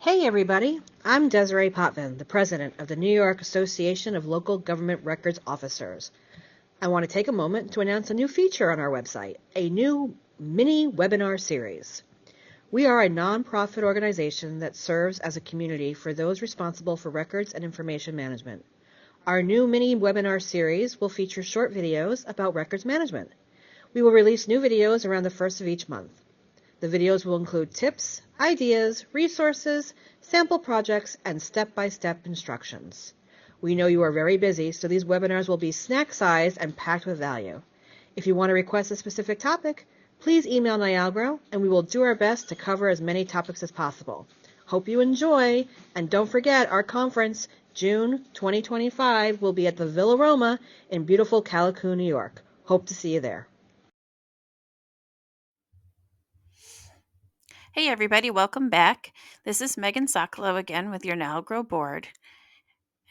Hey everybody, I'm Desiree Potvin, the president of the New York Association of Local Government Records Officers. I want to take a moment to announce a new feature on our website, a new mini webinar series. We are a nonprofit organization that serves as a community for those responsible for records and information management. Our new mini webinar series will feature short videos about records management. We will release new videos around the first of each month. The videos will include tips, ideas, resources, sample projects, and step-by-step instructions. We know you are very busy, so these webinars will be snack-sized and packed with value. If you want to request a specific topic, please email NYALGRO, and we will do our best to cover as many topics as possible. Hope you enjoy, and don't forget our conference, June 2025, will be at the Villa Roma in beautiful Callicoon, New York. Hope to see you there. Hey everybody, welcome back. This is Megan Sokolow again with your NYALGRO board,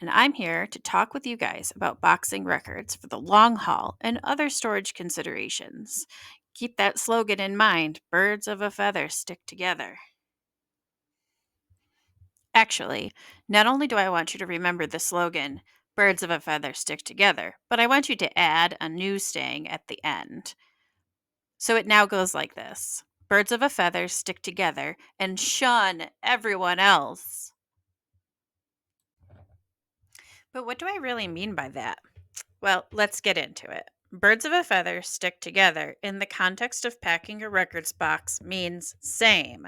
and I'm here to talk with you guys about boxing records for the long haul and other storage considerations. Keep that slogan in mind, birds of a feather stick together. Actually, not only do I want you to remember the slogan, birds of a feather stick together, but I want you to add a new saying at the end. So it now goes like this: birds of a feather stick together and shun everyone else. But what do I really mean by that? Well, let's get into it. Birds of a feather stick together in the context of packing a records box means same.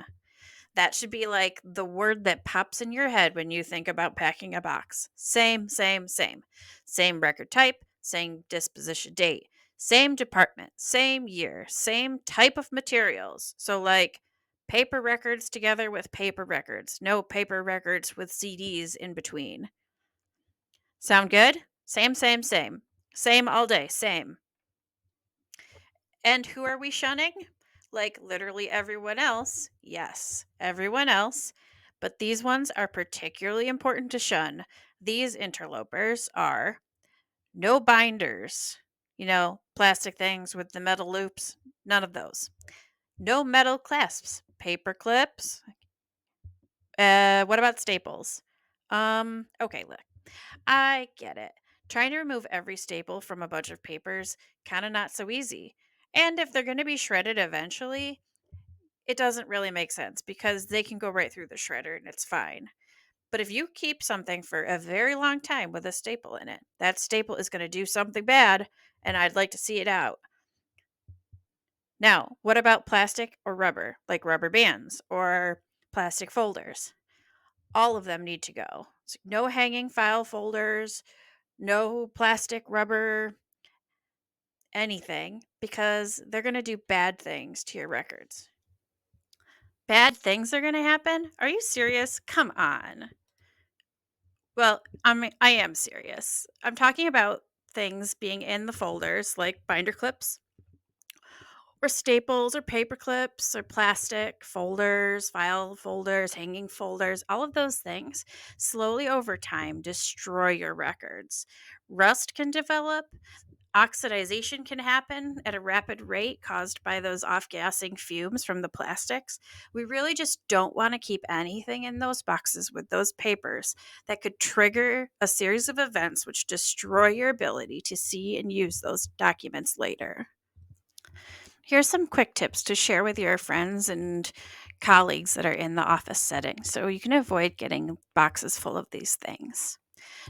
That should be like the word that pops in your head when you think about packing a box. Same, same, same. Same record type, same disposition date, same department, same year, same type of materials. So, like paper records together with paper records, no paper records with CDs in between. Sound good? Same, same, same. Same all day, same. And who are we shunning? Like literally everyone else. Yes, everyone else. But these ones are particularly important to shun. These interlopers are no binders, plastic things with the metal loops, none of those. No metal clasps, paper clips. What about staples? Okay, look. I get it. Trying to remove every staple from a bunch of papers, kind of not so easy. And if they're going to be shredded eventually, it doesn't really make sense because they can go right through the shredder and it's fine. But if you keep something for a very long time with a staple in it, that staple is going to do something bad, and I'd like to see it out. Now, what about plastic or rubber, like rubber bands or plastic folders? All of them need to go. So no hanging file folders, no plastic, rubber, anything, because they're going to do bad things to your records. Bad things are going to happen? Are you serious? Come on. Well, I am serious. I'm talking about things being in the folders like binder clips or staples or paper clips or plastic folders, file folders, hanging folders. All of those things slowly over time destroy your records. Rust can develop. Oxidization can happen at a rapid rate caused by those off gassing fumes from the plastics. We really just don't want to keep anything in those boxes with those papers that could trigger a series of events which destroy your ability to see and use those documents later. Here's some quick tips to share with your friends and colleagues that are in the office setting so you can avoid getting boxes full of these things.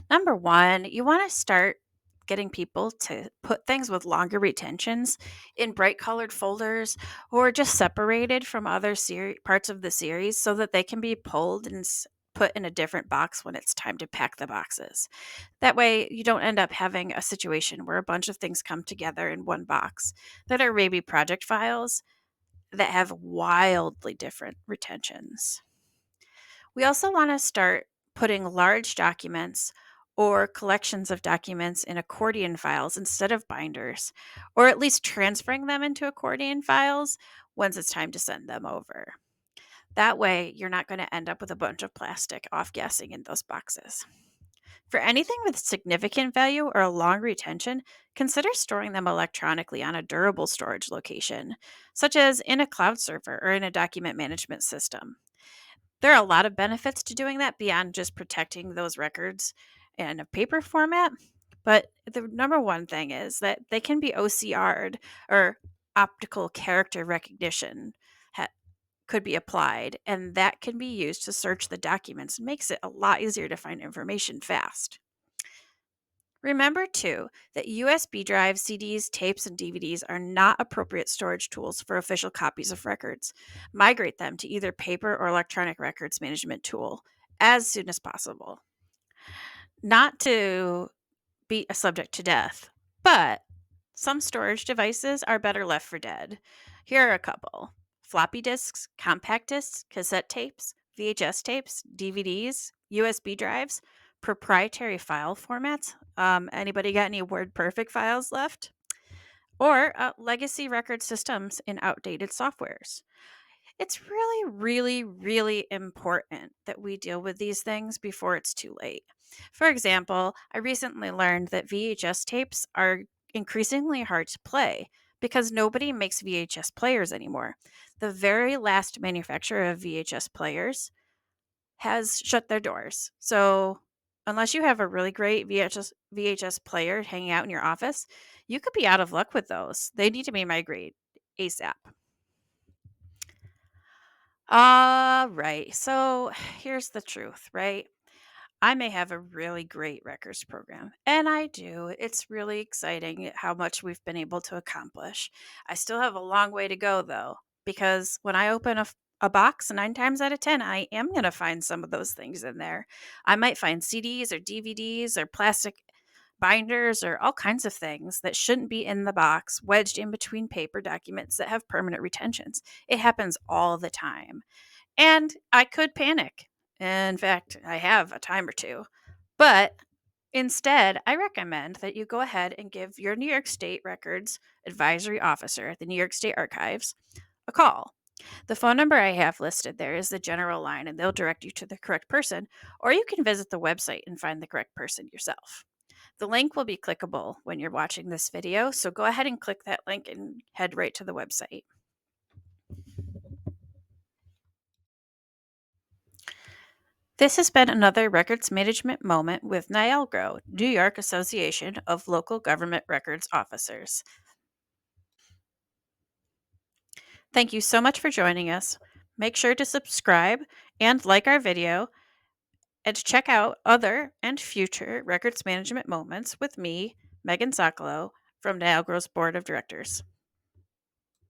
Number one, you want to start getting people to put things with longer retentions in bright colored folders or just separated from other parts of the series so that they can be pulled and put in a different box when it's time to pack the boxes. That way, you don't end up having a situation where a bunch of things come together in one box that are maybe project files that have wildly different retentions. We also want to start putting large documents or collections of documents in accordion files instead of binders, or at least transferring them into accordion files once it's time to send them over. That way, you're not going to end up with a bunch of plastic off gassing in those boxes. For anything with significant value or a long retention, consider storing them electronically on a durable storage location, such as in a cloud server or in a document management system. There are a lot of benefits to doing that beyond just protecting those records in a paper format. But the number one thing is that they can be OCR'd, or optical character recognition could be applied, and that can be used to search the documents and makes it a lot easier to find information fast. Remember, too, that USB drives, CDs, tapes, and DVDs are not appropriate storage tools for official copies of records. Migrate them to either paper or electronic records management tool as soon as possible. Not to beat a subject to death, but some storage devices are better left for dead. Here are a couple: floppy disks, compact disks, cassette tapes, VHS tapes, DVDs, USB drives, proprietary file formats. Anybody got any WordPerfect files left? Or legacy record systems in outdated softwares. It's really, really, really important that we deal with these things before it's too late. For example, I recently learned that VHS tapes are increasingly hard to play because nobody makes VHS players anymore. The very last manufacturer of VHS players has shut their doors. So, unless you have a really great VHS player hanging out in your office, you could be out of luck with those. They need to be migrated ASAP. Right. So here's the truth, right? I may have a really great records program, and I do. It's really exciting how much we've been able to accomplish. I still have a long way to go, though, because when I open a box, 9 times out of 10, I am going to find some of those things in there. I might find CDs or DVDs or plastic binders or all kinds of things that shouldn't be in the box, wedged in between paper documents that have permanent retentions. It happens all the time. And I could panic. In fact, I have a time or two. But instead, I recommend that you go ahead and give your New York State Records Advisory Officer at the New York State Archives a call. The phone number I have listed there is the general line, and they'll direct you to the correct person, or you can visit the website and find the correct person yourself. The link will be clickable when you're watching this video, so go ahead and click that link and head right to the website. This has been another records management moment with NYALGRO, New York Association of Local Government Records Officers. Thank you so much for joining us. Make sure to subscribe and like our video, and to check out other and future records management moments with me, Megan Sokolow, from NYALGRO's Board of Directors.